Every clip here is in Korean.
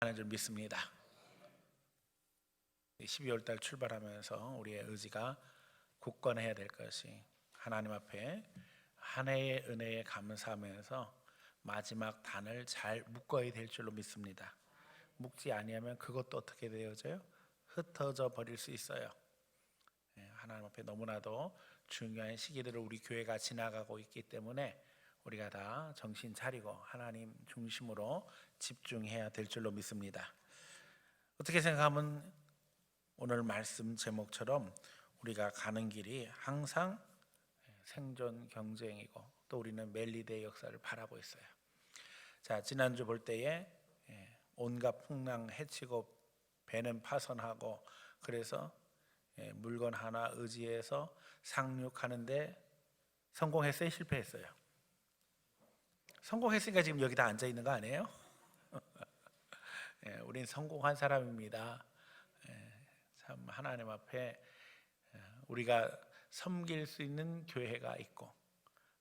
하는 줄 믿습니다. 12월 달 출발하면서 우리의 의지가 굳건해야 될 것이 하나님 앞에 한 해의 은혜에 감사하면서 마지막 단을 잘 묶어야 될 줄로 믿습니다. 묶지 아니하면 그것도 어떻게 되어져요? 흩어져 버릴 수 있어요. 하나님 앞에 너무나도 중요한 시기들을 우리 교회가 지나가고 있기 때문에 우리가 다 정신 차리고 하나님 중심으로 집중해야 될 줄로 믿습니다. 어떻게 생각하면 오늘 말씀 제목처럼 우리가 가는 길이 항상 생존 경쟁이고 또 우리는 멜리데의 역사를 바라고 있어요. 자, 지난주 볼 때에 온갖 풍랑 해치고 배는 파손하고 그래서 물건 하나 의지해서 상륙하는데 성공했어요? 실패했어요? 성공했으니까 지금 여기 다 앉아 있는 거 아니에요? 우린 성공한 사람입니다. 참 하나님 앞에 우리가 섬길 수 있는 교회가 있고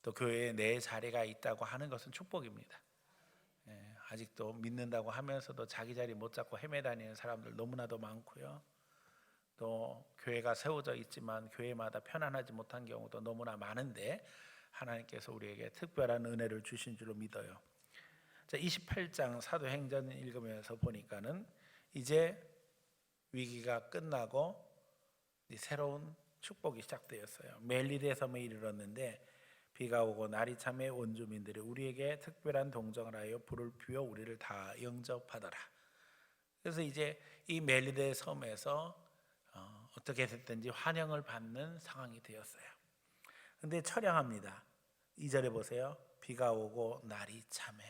또 교회에 내 자리가 있다고 하는 것은 축복입니다. 아직도 믿는다고 하면서도 자기 자리 못 잡고 헤매다니는 사람들 너무나도 많고요. 또 교회가 세워져 있지만 교회마다 편안하지 못한 경우도 너무나 많은데 하나님께서 우리에게 특별한 은혜를 주신 줄로 믿어요. 자, 28장 사도행전 읽으면서 보니까는 이제 위기가 끝나고 새로운 축복이 시작되었어요. 멜리데 섬에 이르렀는데 비가 오고 날이 참에 원주민들이 우리에게 특별한 동정을 하여 불을 피워 우리를 다 영접하더라. 그래서 이제 이 멜리데 섬에서 어떻게 됐든지 환영을 받는 상황이 되었어요. 근데 처량합니다. 2절에 보세요. 비가 오고 날이 참해.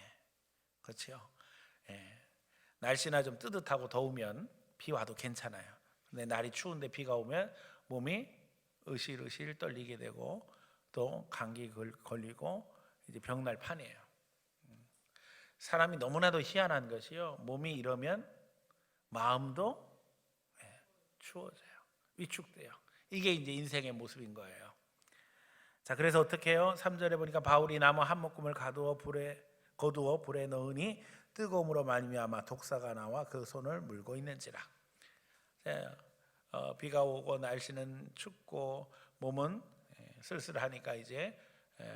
그렇죠? 날씨나 좀 뜨뜻하고 더우면 비 와도 괜찮아요. 근데 날이 추운데 비가 오면 몸이 으실으실 떨리게 되고 또 감기 걸리고 이제 병날 판이에요. 사람이 너무나도 희한한 것이요. 몸이 이러면 마음도 추워져요. 위축돼요. 이게 이제 인생의 모습인 거예요. 자, 그래서 어떻게 해요? 3절에 보니까 바울이 나무 한 묶음을 거두어 불에 넣으니 뜨거움으로 말미암아 독사가 나와 그 손을 물고 있는지라. 비가 오고 날씨는 춥고 몸은 쓸쓸하니까 이제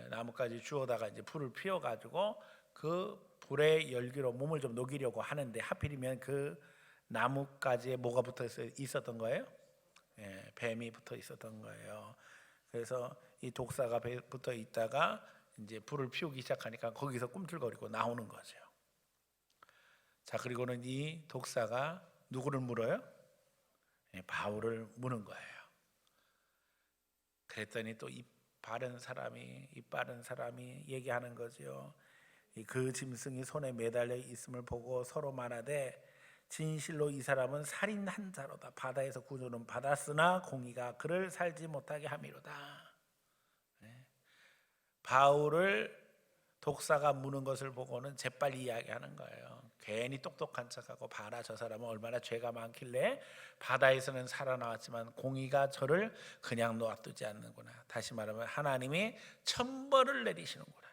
나무까지 주워다가 이제 불을 피워가지고 그 불의 열기로 몸을 좀 녹이려고 하는데 하필이면 그 나무까지에 뭐가 붙어 있었던 거예요? 뱀이 붙어 있었던 거예요. 그래서 이 독사가 붙어 있다가 이제 불을 피우기 시작하니까 거기서 꿈틀거리고 나오는 거죠. 자, 그리고는 이 독사가 누구를 물어요? 바울을 무는 거예요. 그랬더니 또 입 빠른 사람이 얘기하는 거죠. 그 짐승이 손에 매달려 있음을 보고 서로 말하되 진실로 이 사람은 살인한 자로다. 바다에서 구조는 받았으나 공의가 그를 살지 못하게 함이로다. 바울을 독사가 무는 것을 보고는 재빨리 이야기하는 거예요. 괜히 똑똑한 척하고 봐라, 저 사람은 얼마나 죄가 많길래 바다에서는 살아나왔지만 공의가 저를 그냥 놓아두지 않는구나. 다시 말하면 하나님이 천벌을 내리시는구나.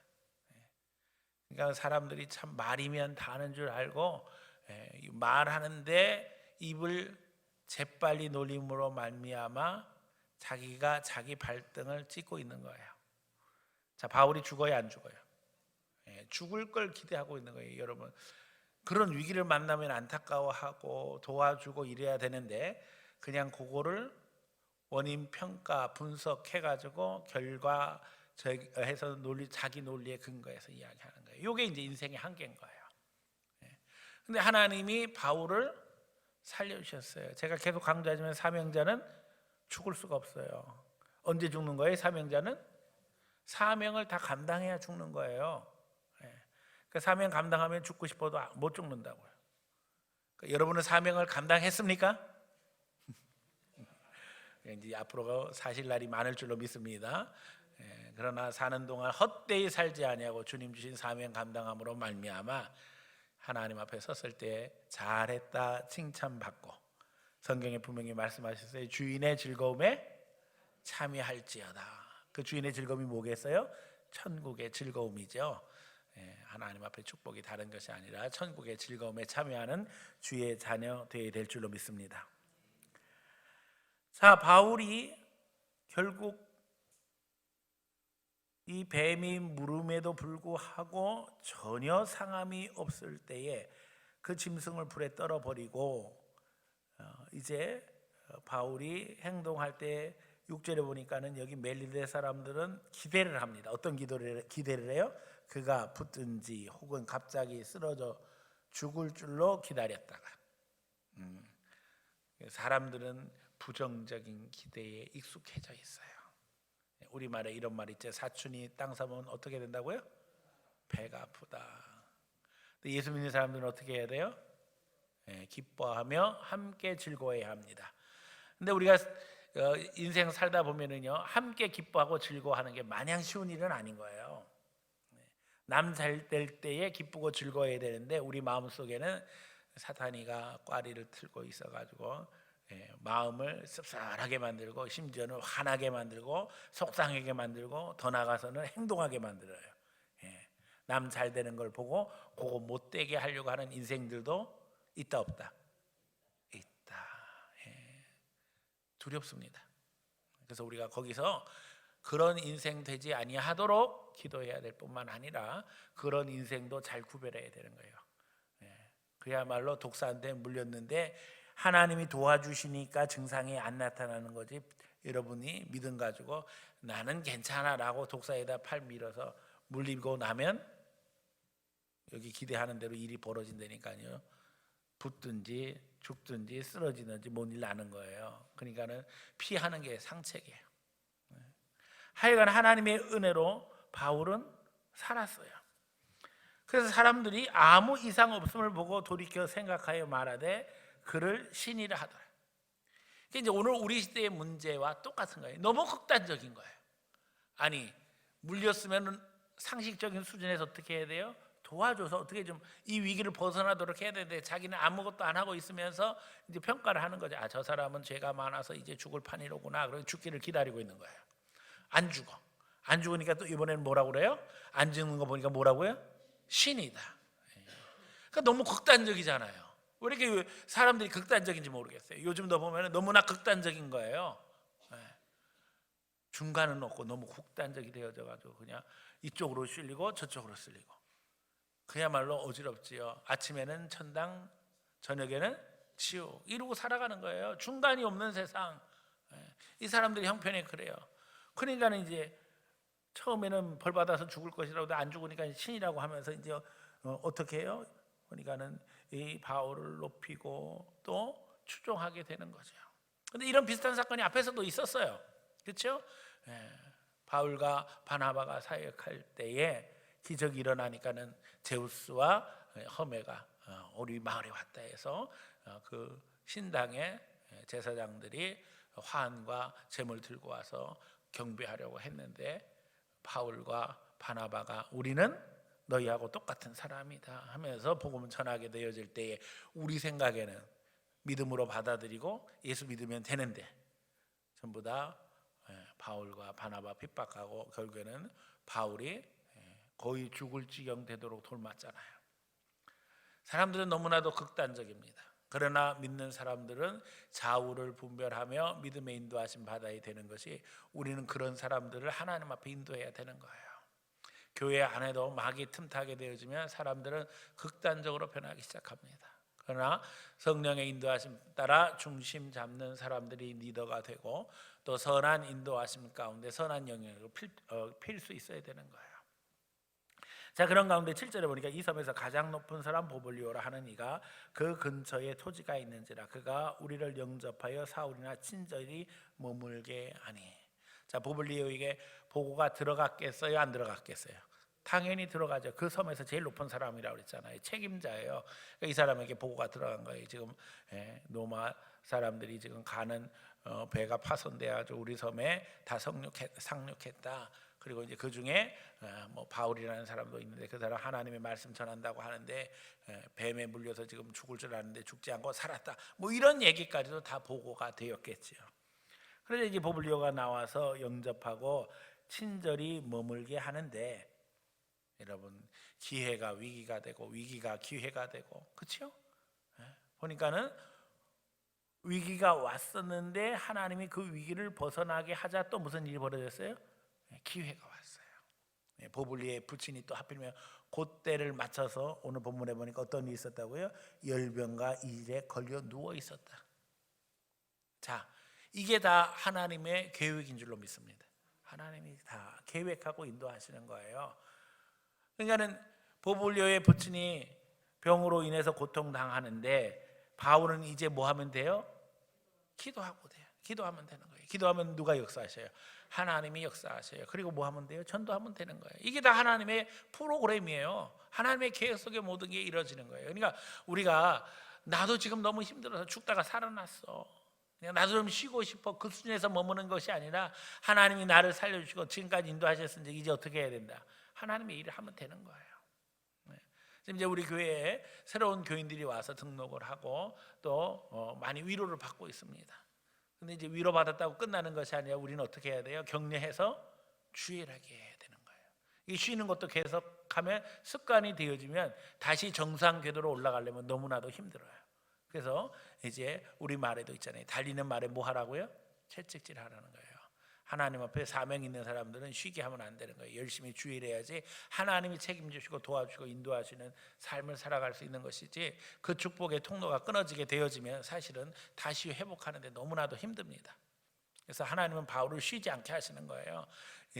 그러니까 사람들이 참 말이면 다 하는 줄 알고 말하는데 입을 재빨리 놀림으로 말미암아 자기가 자기 발등을 찍고 있는 거예요. 자, 바울이 죽어야 안 죽어요? 죽을 걸 기대하고 있는 거예요. 여러분, 그런 위기를 만나면 안타까워하고 도와주고 이래야 되는데 그냥 그거를 원인 평가 분석해가지고 결과해서 자기 논리에 근거해서 이야기하는 거예요. 이게 이제 인생의 한계인 거예요. 근데 하나님이 바울을 살려주셨어요. 제가 계속 강조하지만 사명자는 죽을 수가 없어요. 언제 죽는 거예요? 사명자는 사명을 다 감당해야 죽는 거예요. 그 사명 감당하면 죽고 싶어도 못 죽는다고요. 그러니까 여러분은 사명을 감당했습니까? 이제 앞으로 사실 날이 많을 줄로 믿습니다. 그러나 사는 동안 헛되이 살지 아니하고 주님 주신 사명 감당함으로 말미암아 하나님 앞에 섰을 때 잘했다 칭찬받고 성경에 분명히 말씀하셨어요. 주인의 즐거움에 참여할지어다. 그 주인의 즐거움이 뭐겠어요? 천국의 즐거움이죠. 하나님 앞에 축복이 다른 것이 아니라 천국의 즐거움에 참여하는 주의 자녀 되어야 될 줄로 믿습니다. 자, 바울이 결국 이 뱀이 물음에도 불구하고 전혀 상함이 없을 때에 그 짐승을 불에 떨어버리고 이제 바울이 행동할 때 6절에 보니까는 여기 멜리데 사람들은 기대를 합니다. 어떤 기대를 해요? 그가 붙든지 혹은 갑자기 쓰러져 죽을 줄로 기다렸다가 사람들은 부정적인 기대에 익숙해져 있어요. 우리말에 이런 말 있죠. 사춘이 땅 사면 어떻게 된다고요? 배가 아프다. 예수 믿는 사람들은 어떻게 해야 돼요? 기뻐하며 함께 즐거워해야 합니다. 근데 우리가 인생 살다 보면은요, 함께 기뻐하고 즐거워하는 게 마냥 쉬운 일은 아닌 거예요. 남 잘 될 때에 기쁘고 즐거워해야 되는데 우리 마음속에는 사탄이가 꽈리를 틀고 있어가지고 마음을 씁쓸하게 만들고 심지어는 화나게 만들고 속상하게 만들고 더 나아가서는 행동하게 만들어요. 남 잘 되는 걸 보고 그거 못되게 하려고 하는 인생들도 있다 없다? 있다. 두렵습니다. 그래서 우리가 거기서 그런 인생 되지 아니하도록 기도해야 될 뿐만 아니라 그런 인생도 잘 구별해야 되는 거예요. 그야말로 독사한테 물렸는데 하나님이 도와주시니까 증상이 안 나타나는 거지. 여러분이 믿음 가지고 나는 괜찮아라고 독사에다 팔 밀어서 물리고 나면 여기 기대하는 대로 일이 벌어진다니까요. 붙든지 죽든지 쓰러지든지 뭔 일 나는 거예요. 그러니까는 피하는 게 상책이에요. 하여간 하나님의 은혜로 바울은 살았어요. 그래서 사람들이 아무 이상 없음을 보고 돌이켜 생각하여 말하되 그를 신이라 하더라. 이제 오늘 우리 시대의 문제와 똑같은 거예요. 너무 극단적인 거예요. 아니 물렸으면 상식적인 수준에서 어떻게 해야 돼요? 도와줘서 어떻게 좀 이 위기를 벗어나도록 해야 되는데 자기는 아무것도 안 하고 있으면서 이제 평가를 하는 거죠. 저 사람은 죄가 많아서 이제 죽을 판이로구나. 그래서 죽기를 기다리고 있는 거예요. 안 죽어. 안 죽으니까 또 이번에는 뭐라고 그래요? 안 죽는 거 보니까 뭐라고요? 신이다. 그러니까 너무 극단적이잖아요. 왜 이렇게 사람들이 극단적인지 모르겠어요. 요즘도 보면 너무나 극단적인 거예요. 중간은 없고 너무 극단적이 되어져 가지고 그냥 이쪽으로 쏠리고 저쪽으로 쏠리고 그야말로 어지럽지요. 아침에는 천당, 저녁에는 지옥 이러고 살아가는 거예요. 중간이 없는 세상. 이 사람들이 형편이 그래요. 그러니까 이제 처음에는 벌 받아서 죽을 것이라고 안 죽으니까 신이라고 하면서 이제 어떻게 해요? 그러니까는 이 바울을 높이고 또 추종하게 되는 거죠. 근데 이런 비슷한 사건이 앞에서도 있었어요. 그렇죠? 바울과 바나바가 사역할 때에 기적이 일어나니까는 제우스와 허메가 우리 마을에 왔다 해서 그 신당의 제사장들이 화환과 제물 들고 와서 경배하려고 했는데 바울과 바나바가 우리는 너희하고 똑같은 사람이다 하면서 복음을 전하게 되어질 때에 우리 생각에는 믿음으로 받아들이고 예수 믿으면 되는데 전부 다 바울과 바나바 핍박하고 결국에는 바울이 거의 죽을 지경 되도록 돌맞잖아요. 사람들은 너무나도 극단적입니다. 그러나 믿는 사람들은 좌우를 분별하며 믿음의 인도하심 받아야 되는 것이 우리는 그런 사람들을 하나님 앞에 인도해야 되는 거예요. 교회 안에도 막이 틈타게 되어지면 사람들은 극단적으로 변하기 시작합니다. 그러나 성령의 인도하심 따라 중심 잡는 사람들이 리더가 되고 또 선한 인도하심 가운데 선한 영향을 필 수 있어야 되는 거예요. 자, 그런 가운데 7절에 보니까 이 섬에서 가장 높은 사람 보블리오라 하는 이가 그 근처에 토지가 있는지라 그가 우리를 영접하여 사울이나 친절히 머물게 하니. 자, 보블리오에게 보고가 들어갔겠어요? 안 들어갔겠어요? 당연히 들어가죠. 그 섬에서 제일 높은 사람이라고 그랬잖아요. 책임자예요. 그러니까 이 사람에게 보고가 들어간 거예요. 지금 로마 사람들이 지금 가는 배가 파손돼가지고 우리 섬에 다 상륙했다. 그리고 이제 그 중에 뭐 바울이라는 사람도 있는데 그 사람 하나님의 말씀 전한다고 하는데 뱀에 물려서 지금 죽을 줄 아는데 죽지 않고 살았다. 뭐 이런 얘기까지도 다 보고가 되었겠지요. 그래서 이제 보블리오가 나와서 영접하고 친절히 머물게 하는데 여러분 기회가 위기가 되고 위기가 기회가 되고, 그렇죠? 보니까는 위기가 왔었는데 하나님이 그 위기를 벗어나게 하자 또 무슨 일이 벌어졌어요? 기회가 왔어요. 보블리의 부친이 또 하필이면 그때를 맞춰서 오늘 본문에 보니까 어떤 일이 있었다고요? 열병과 이질에 걸려 누워 있었다. 자, 이게 다 하나님의 계획인 줄로 믿습니다. 하나님이 다 계획하고 인도하시는 거예요. 그러니까는 보블리오의 부친이 병으로 인해서 고통당하는데 바울은 이제 뭐 하면 돼요? 기도하고 돼요. 기도하면 되는 거예요. 기도하면 누가 역사하셔요? 하나님이 역사하셔요. 그리고 뭐 하면 돼요? 전도하면 되는 거예요. 이게 다 하나님의 프로그램이에요. 하나님의 계획 속에 모든 게 이루어지는 거예요. 그러니까 우리가 나도 지금 너무 힘들어서 죽다가 살아났어, 그냥 나도 좀 쉬고 싶어, 그 수준에서 머무는 것이 아니라 하나님이 나를 살려주시고 지금까지 인도하셨으니 이제 어떻게 해야 된다? 하나님의 일을 하면 되는 거예요. 지금 이제 우리 교회에 새로운 교인들이 와서 등록을 하고 또 많이 위로를 받고 있습니다. 근데 이제 위로받았다고 끝나는 것이 아니라 우리는 어떻게 해야 돼요? 격려해서 주일하게 해야 되는 거예요. 이 쉬는 것도 계속하면 습관이 되어지면 다시 정상 궤도로 올라가려면 너무나도 힘들어요. 그래서 이제 우리 말에도 있잖아요. 달리는 말에 뭐 하라고요? 채찍질 하라는 거예요. 하나님 앞에 사명 있는 사람들은 쉬게 하면 안 되는 거예요. 열심히 주일해야지 하나님이 책임지시고 도와주시고 인도하시는 삶을 살아갈 수 있는 것이지, 그 축복의 통로가 끊어지게 되어지면 사실은 다시 회복하는데 너무나도 힘듭니다. 그래서 하나님은 바울을 쉬지 않게 하시는 거예요.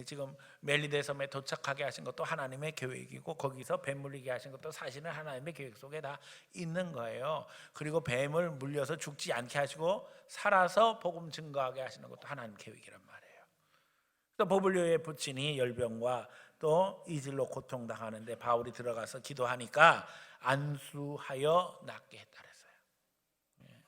지금 멜리데 섬에 도착하게 하신 것도 하나님의 계획이고, 거기서 뱀 물리게 하신 것도 사실은 하나님의 계획 속에 다 있는 거예요. 그리고 뱀을 물려서 죽지 않게 하시고 살아서 복음 증거하게 하시는 것도 하나님 계획이란 말이에요. 또 보블리오의 부친이 열병과 또 이질로 고통당하는데 바울이 들어가서 기도하니까 안수하여 낫게 했다 그랬어요.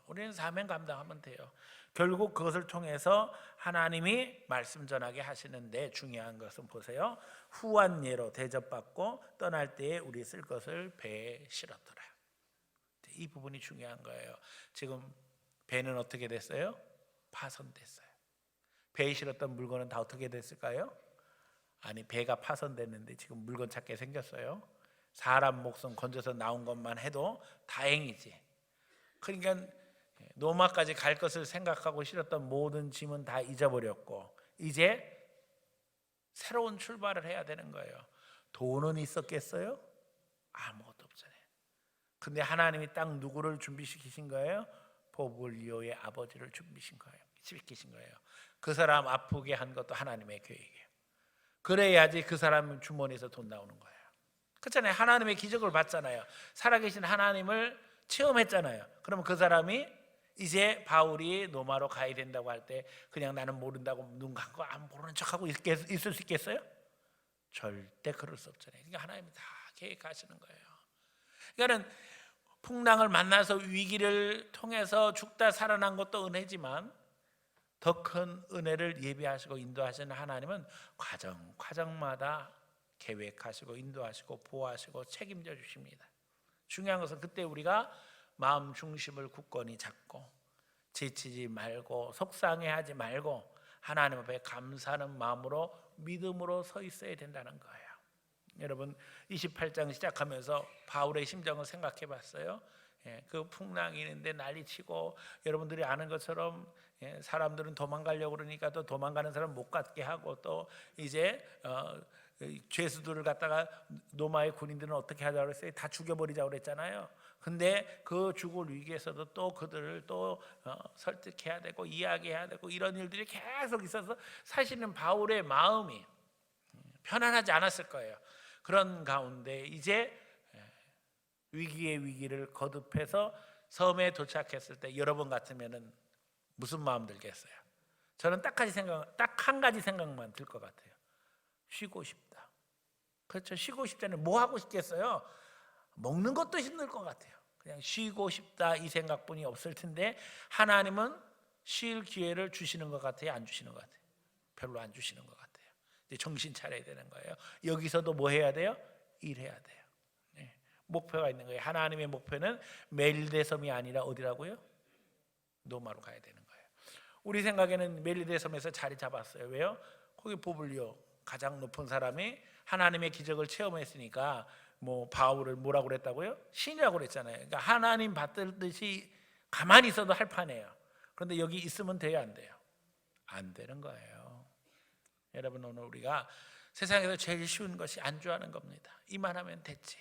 우리는 사명 감당하면 돼요. 결국 그것을 통해서 하나님이 말씀 전하게 하시는데, 중요한 것은 보세요. 후한 예로 대접받고 떠날 때에 우리 쓸 것을 배에 실었더라. 이 부분이 중요한 거예요. 지금 배는 어떻게 됐어요? 파손됐어요. 배에 실었던 물건은 다 어떻게 됐을까요? 아니, 배가 파손됐는데 지금 물건 찾게 생겼어요. 사람 목숨 건져서 나온 것만 해도 다행이지. 그러니까 노마까지 갈 것을 생각하고 실었던 모든 짐은 다 잊어버렸고 이제 새로운 출발을 해야 되는 거예요. 돈은 있었겠어요? 아무것도 없잖아요. 근데 하나님이 딱 누구를 준비시키신 거예요? 보블리오의 아버지를 준비시키신 거예요. 그 사람 아프게 한 것도 하나님의 계획이에요. 그래야지 그 사람 주머니에서 돈 나오는 거예요. 그렇잖아요. 하나님의 기적을 봤잖아요. 살아계신 하나님을 체험했잖아요. 그러면 그 사람이 이제 바울이 로마로 가야 된다고 할 때 그냥 나는 모른다고 눈 감고 안 모르는 척하고 있을 수 있겠어요? 절대 그럴 수 없잖아요. 그러니까 하나님이 다 계획하시는 거예요. 그러니까 풍랑을 만나서 위기를 통해서 죽다 살아난 것도 은혜지만 더 큰 은혜를 예비하시고 인도하시는 하나님은 과정마다 계획하시고 인도하시고 보호하시고 책임져 주십니다. 중요한 것은 그때 우리가 마음 중심을 굳건히 잡고 지치지 말고 속상해하지 말고 하나님 앞에 감사하는 마음으로 믿음으로 서 있어야 된다는 거예요. 여러분 28장 시작하면서 바울의 심정을 생각해 봤어요? 그 풍랑이 있는데 난리치고, 여러분들이 아는 것처럼 사람들은 도망가려고 그러니까 또 도망가는 사람 못 갖게 하고, 또 이제 죄수들을 갖다가 로마의 군인들은 어떻게 하자고 그랬어요? 다 죽여버리자고 그랬잖아요. 근데 그 죽을 위기에서도 또 그들을 또 설득해야 되고 이야기해야 되고 이런 일들이 계속 있어서 사실은 바울의 마음이 편안하지 않았을 거예요. 그런 가운데 이제 위기의 위기를 거듭해서 섬에 도착했을 때 여러분 같으면은 무슨 마음 들겠어요? 저는 딱 한 가지 생각만 들 것 같아요. 쉬고 싶다. 그렇죠. 쉬고 싶잖아요. 뭐 하고 싶겠어요? 먹는 것도 힘들 것 같아요. 그냥 쉬고 싶다 이 생각뿐이 없을 텐데 하나님은 쉴 기회를 주시는 것 같아요? 안 주시는 것 같아요? 별로 안 주시는 것 같아요. 이제 정신 차려야 되는 거예요. 여기서도 뭐 해야 돼요? 일해야 돼요. 목표가 있는 거예요. 하나님의 목표는 멜리데 섬이 아니라 어디라고요? 로마로 가야 되는 거예요. 우리 생각에는 멜리데 섬에서 자리 잡았어요. 왜요? 거기 보블리오 가장 높은 사람이 하나님의 기적을 체험했으니까 뭐 바울을 뭐라고 그랬다고요? 신이라고 그랬잖아요. 그러니까 하나님 받들듯이 가만히 있어도 할 판이에요. 그런데 여기 있으면 돼요, 안 돼요? 안 되는 거예요. 여러분, 오늘 우리가 세상에서 제일 쉬운 것이 안주하는 겁니다. 이만하면 됐지.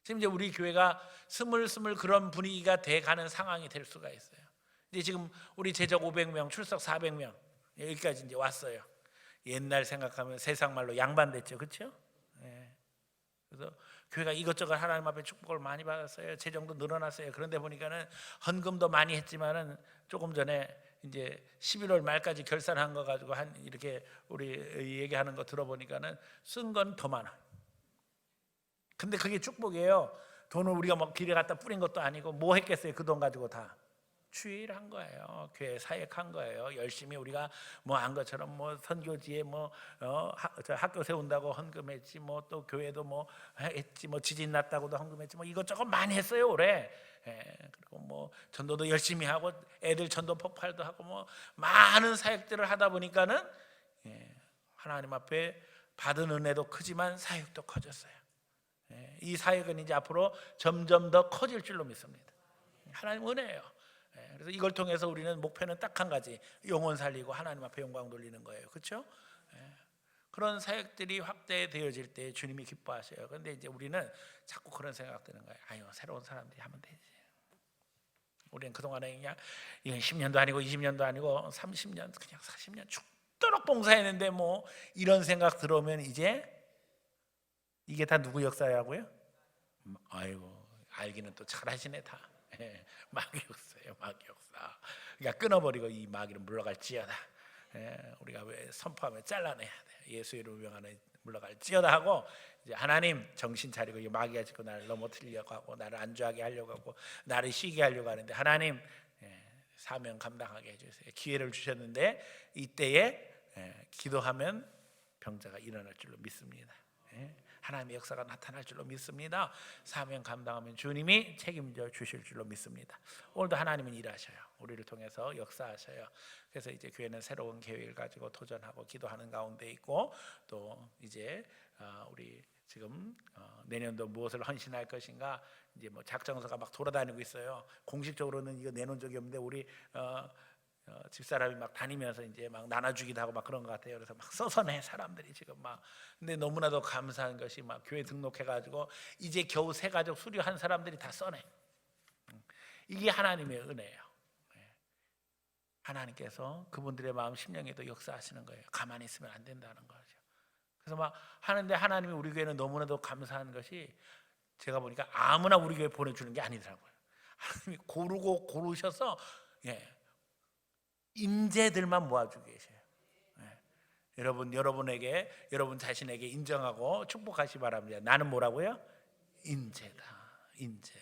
지금 이제 우리 교회가 스물스물 그런 분위기가 돼가는 상황이 될 수가 있어요. 이제 지금 우리 제적 500명, 출석 400명 여기까지 이제 왔어요. 옛날 생각하면 세상 말로 양반됐죠, 그렇죠? 예. 그래서 교회가 이것저것 하나님 앞에 축복을 많이 받았어요. 재정도 늘어났어요. 그런데 보니까는 헌금도 많이 했지만은 조금 전에 이제 11월 말까지 결산한 거 가지고 한 이렇게 우리 얘기하는 거 들어보니까는 쓴 건 더 많아. 근데 그게 축복이에요. 돈을 우리가 막 길에 갖다 뿌린 것도 아니고 뭐 했겠어요? 그 돈 가지고 다 주일한 거예요. 교회 사역한 거예요. 열심히 우리가 뭐 한 것처럼 뭐 선교지에 뭐 학교 세운다고 헌금했지, 뭐 또 교회도 뭐 했지, 뭐 지진 났다고도 헌금했지, 뭐 이것저것 많이 했어요 올해. 그리고 뭐 전도도 열심히 하고 애들 전도 폭발도 하고 뭐 많은 사역들을 하다 보니까는 하나님 앞에 받은 은혜도 크지만 사역도 커졌어요. 이 사역은 이제 앞으로 점점 더 커질 줄로 믿습니다. 하나님 은혜예요. 그래서 이걸 통해서 우리는 목표는 딱 한 가지, 영혼 살리고 하나님 앞에 영광 돌리는 거예요. 그렇죠? 그런 사역들이 확대되어질 때 주님이 기뻐하셔요. 그런데 이제 우리는 자꾸 그런 생각 드는 거예요. 아유, 새로운 사람들이 하면 되지. 우리는 그동안에 그냥 이건 10년도 아니고 20년도 아니고 30년, 그냥 40년 죽도록 봉사했는데 뭐 이런 생각 들어오면 이제 이게 다 누구 역사라고요? 아이고, 알기는 또 잘하시네 다. 마귀 역사예요, 마귀 역사. 그러니까 끊어버리고 이 마귀는 물러갈지어다. 우리가 왜 선포하면 잘라내야 돼. 예수 이름으로 명하는 물러갈지어다 하고, 이제 하나님 정신 차리고, 이 마귀가 자꾸 나를 넘어뜨리려고 하고 나를 안주하게 하려고 하고 나를 쉬게 하려고 하는데, 하나님 사명 감당하게 해주세요. 기회를 주셨는데 이때에 기도하면 병자가 일어날 줄로 믿습니다. 하나님의 역사가 나타날 줄로 믿습니다. 사명 감당하면 주님이 책임져 주실 줄로 믿습니다. 오늘도 하나님은 일하셔요. 우리를 통해서 역사하셔요. 그래서 이제 교회는 새로운 계획을 가지고 도전하고 기도하는 가운데 있고, 또 이제 우리 지금 내년도 무엇을 헌신할 것인가, 이제 뭐 작정서가 막 돌아다니고 있어요. 공식적으로는 이거 내놓은 적이 없는데 우리 집사람이 막 다니면서 이제 막 나눠주기도 하고 막 그런 것 같아요. 그래서 막 써서 내 사람들이 지금 막. 근데 너무나도 감사한 것이 막 교회 등록해가지고 이제 겨우 새 가족 수료한 사람들이 다 써내. 이게 하나님의 은혜예요. 하나님께서 그분들의 마음 심령에도 역사하시는 거예요. 가만히 있으면 안 된다는 거죠. 그래서 막 하는데 하나님이 우리 교회는 너무나도 감사한 것이, 제가 보니까 아무나 우리 교회 보내주는 게 아니더라고요. 하나님이 고르고 고르셔서 인재들만 모아주고 계세요. 여러분에게, 여러분 자신에게 인정하고 축복하시 바랍니다. 나는 뭐라고요? 인재다. 인재.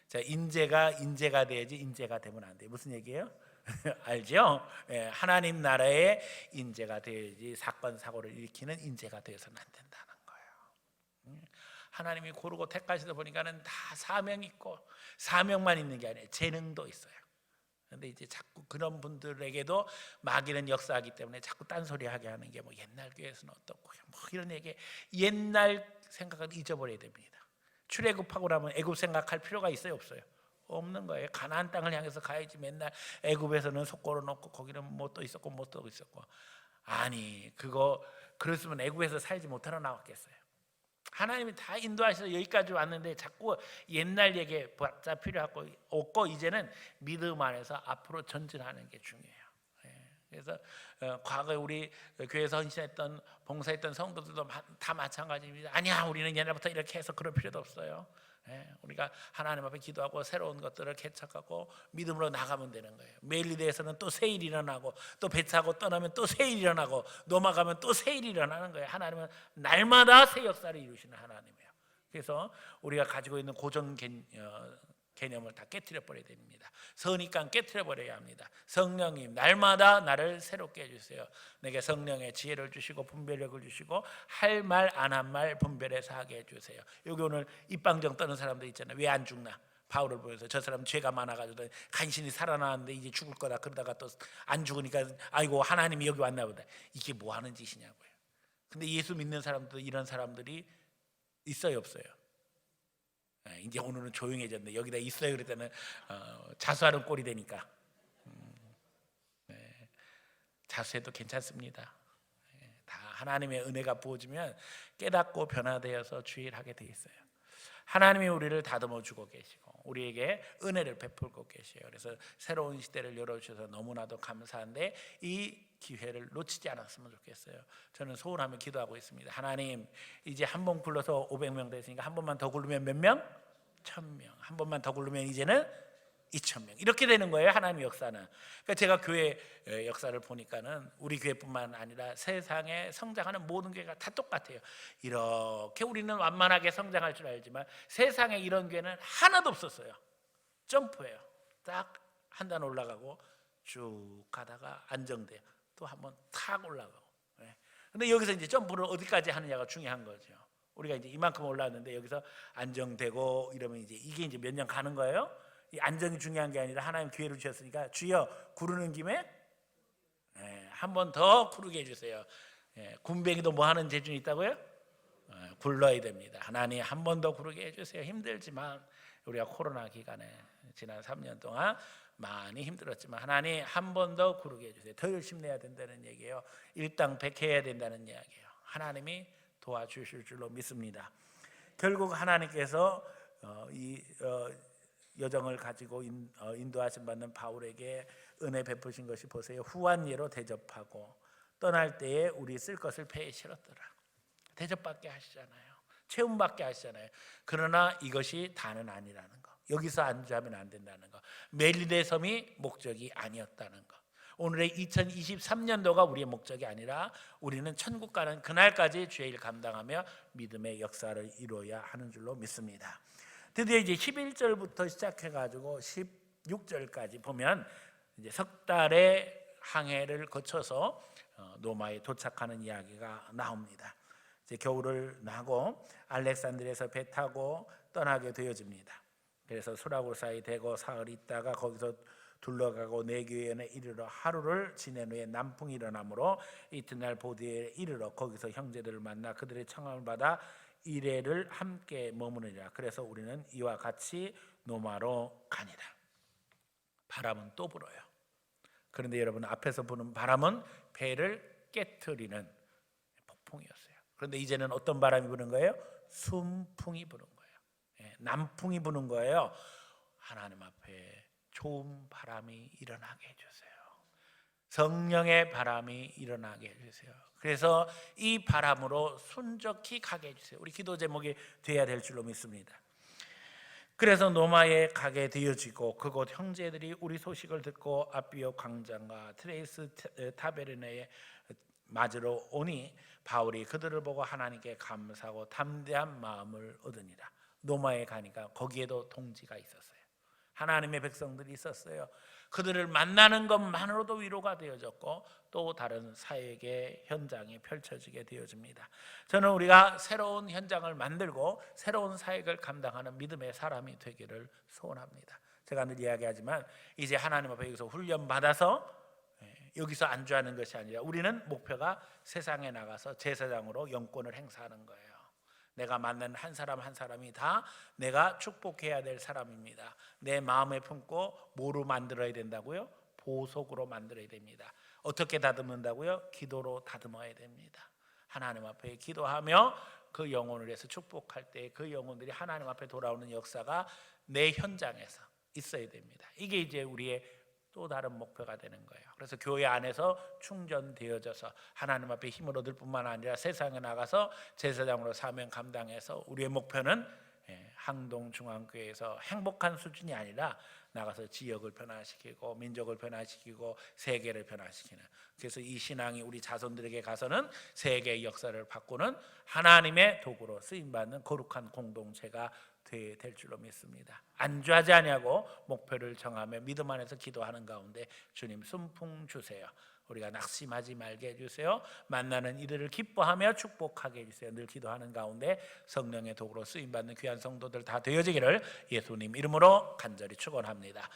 자, 인재가 돼야지 인재가 되면 안 돼요. 무슨 얘기예요? 알죠? 하나님 나라의 인재가 돼야지 사건 사고를 일으키는 인재가 되어서는 안 된다는 거예요. 하나님이 고르고 택하시다 보니까는 다 사명 있고, 사명만 있는 게 아니에요. 재능도 있어요. 그런데 이제 자꾸 그런 분들에게도 마귀는 역사하기 때문에 자꾸 딴소리하게 하는 게, 뭐 옛날 교회에서는 어떻고 뭐 이런 얘기, 옛날 생각을 잊어버려야 됩니다. 출애굽하고 나면 애굽 생각할 필요가 있어요, 없어요? 없는 거예요. 가나안 땅을 향해서 가야지. 맨날 애굽에서는 속고로 놓고 거기는 뭐 또 있었고 뭐 또 있었고. 아니, 그거 그랬으면 애굽에서 살지 못하러 나왔겠어요? 하나님이 다 인도하셔서 여기까지 왔는데 자꾸 옛날 얘기에 필요하고 없고, 이제는 믿음 안에서 앞으로 전진하는 게 중요해요. 그래서 과거에 우리 교회에서 헌신했던 봉사했던 성도들도 다 마찬가지입니다. 아니야, 우리는 옛날부터 이렇게 해서 그럴 필요도 없어요. 우리가 하나님 앞에 기도하고 새로운 것들을 개척하고 믿음으로 나가면 되는 거예요. 메일리대에서는 또 새 일이 일어나고, 또 배차하고 떠나면 또 새 일이 일어나고, 넘어가면 또 새 일이 일어나는 거예요. 하나님은 날마다 새 역사를 이루시는 하나님이에요. 그래서 우리가 가지고 있는 고정 개념을 다 깨트려 버려야 됩니다. 선입관 깨트려 버려야 합니다. 성령님 날마다 나를 새롭게 해주세요. 내게 성령의 지혜를 주시고 분별력을 주시고 할 말 안 한 말 분별해서 하게 해주세요. 여기 오늘 입방정 떠는 사람들 있잖아요. 왜 안 죽나? 바울을 보면서 저 사람 죄가 많아가지고 간신히 살아나는데 이제 죽을 거다. 그러다가 또 안 죽으니까 아이고 하나님이 여기 왔나 보다. 이게 뭐 하는 짓이냐고요. 근데 예수 믿는 사람도 이런 사람들이 있어요, 없어요? 이제 오늘은 조용해졌네. 여기다 있어요 그랬다는 자수하는 꼴이 되니까. 자수해도 괜찮습니다. 다 하나님의 은혜가 부어지면 깨닫고 변화되어서 주일하게 돼 있어요. 하나님이 우리를 다듬어 주고 계시고 우리에게 은혜를 베풀고 계셔요. 그래서 새로운 시대를 열어주셔서 너무나도 감사한데 이 기회를 놓치지 않았으면 좋겠어요. 저는 소원하며 기도하고 있습니다. 하나님, 이제 한 번 굴러서 500명 됐으니까 한 번만 더 굴르면 몇 명? 1000명. 한 번만 더 굴르면 이제는 2000명. 이렇게 되는 거예요, 하나님의 역사는. 그러니까 제가 교회 역사를 보니까는 우리 교회뿐만 아니라 세상에 성장하는 모든 교회가 다 똑같아요. 이렇게 우리는 완만하게 성장할 줄 알지만 세상에 이런 교회는 하나도 없었어요. 점프해요. 딱 한 단 올라가고 쭉 가다가 안정돼요. 또 한 번 탁 올라가고. 근데 여기서 이제 점프를 어디까지 하느냐가 중요한 거죠. 우리가 이제 이만큼 올라왔는데 여기서 안정되고 이러면 이게 이제 몇 년 가는 거예요. 이 안정이 중요한 게 아니라 하나님 기회를 주셨으니까 주여 구르는 김에 한 번 더 구르게 해주세요. 군뱅이도 뭐 하는 재준이 있다고요? 굴러야 됩니다. 하나님 한 번 더 구르게 해주세요. 힘들지만 우리가 코로나 기간에 지난 3년 동안 많이 힘들었지만 하나님 한 번 더 구르게 해주세요. 더 열심히 내야 된다는 얘기예요. 일당백해야 된다는 이야기예요. 하나님이 도와주실 줄로 믿습니다. 결국 하나님께서 이 여정을 가지고 인도하심 받는 바울에게 은혜 베푸신 것이 보세요. 후한 예로 대접하고 떠날 때에 우리 쓸 것을 배에 실었더라. 대접받게 하시잖아요. 체험받게 하시잖아요. 그러나 이것이 다는 아니라는 거. 여기서 안주하면 안 된다는 거. 멜리데 섬이 목적이 아니었다는 거. 오늘의 2023년도가 우리의 목적이 아니라 우리는 천국 가는 그날까지 주의 일 감당하며 믿음의 역사를 이루어야 하는 줄로 믿습니다. 드디어 이제 11절부터 시작해가지고 16절까지 보면 이제 석 달의 항해를 거쳐서 노마에 도착하는 이야기가 나옵니다. 이제 겨울을 나고 알렉산드리아에서 배 타고 떠나게 되어집니다. 그래서 수라고사에 대고 사흘 있다가 거기서 둘러가고 네교연에 이르러 하루를 지낸 후에 남풍이 일어나므로 이튿날 보드에 이르러 거기서 형제들을 만나 그들의 청함을 받아 이레를 함께 머무르니라. 그래서 우리는 이와 같이 노마로 가니라. 바람은 또 불어요. 그런데 여러분, 앞에서 부는 바람은 배를 깨트리는 폭풍이었어요. 그런데 이제는 어떤 바람이 부는 거예요? 순풍이 부는 거예요. 남풍이 부는 거예요. 하나님 앞에 좋은 바람이 일어나게 해주세요. 성령의 바람이 일어나게 해주세요. 그래서 이 바람으로 순적히 가게 해주세요. 우리 기도 제목이 되어야 될 줄로 믿습니다. 그래서 노마에 가게 되어지고 그곳 형제들이 우리 소식을 듣고 아비오 광장과 트레이스 타베르네에 맞으러 오니 바울이 그들을 보고 하나님께 감사하고 담대한 마음을 얻으니라. 노마에 가니까 거기에도 동지가 있었어요. 하나님의 백성들이 있었어요. 그들을 만나는 것만으로도 위로가 되어졌고 또 다른 사역의 현장이 펼쳐지게 되어집니다. 저는 우리가 새로운 현장을 만들고 새로운 사역을 감당하는 믿음의 사람이 되기를 소원합니다. 제가 늘 이야기하지만 이제 하나님 앞에 여기서 훈련받아서 여기서 안주하는 것이 아니라 우리는 목표가 세상에 나가서 제사장으로 영권을 행사하는 거예요. 내가 만난 한 사람 한 사람이 다 내가 축복해야 될 사람입니다. 내 마음에 품고 뭐로 만들어야 된다고요? 보석으로 만들어야 됩니다. 어떻게 다듬는다고요? 기도로 다듬어야 됩니다. 하나님 앞에 기도하며 그 영혼을 위해서 축복할 때 그 영혼들이 하나님 앞에 돌아오는 역사가 내 현장에서 있어야 됩니다. 이게 이제 우리의 또 다른 목표가 되는 거예요. 그래서 교회 안에서 충전되어져서 하나님 앞에 힘을 얻을 뿐만 아니라 세상에 나가서 제사장으로 사명 감당해서 우리의 목표는 항동중앙교회에서 행복한 수준이 아니라 나가서 지역을 변화시키고 민족을 변화시키고 세계를 변화시키는, 그래서 이 신앙이 우리 자손들에게 가서는 세계의 역사를 바꾸는 하나님의 도구로 쓰임받는 거룩한 공동체가 될 줄로 믿습니다. 안주하지 아니하고 목표를 정하며 믿음 안에서 기도하는 가운데 주님 순풍 주세요. 우리가 낙심하지 말게 해주세요. 만나는 이들을 기뻐하며 축복하게 해주세요. 늘 기도하는 가운데 성령의 도구로 쓰임받는 귀한 성도들 다 되어지기를 예수님 이름으로 간절히 축원합니다.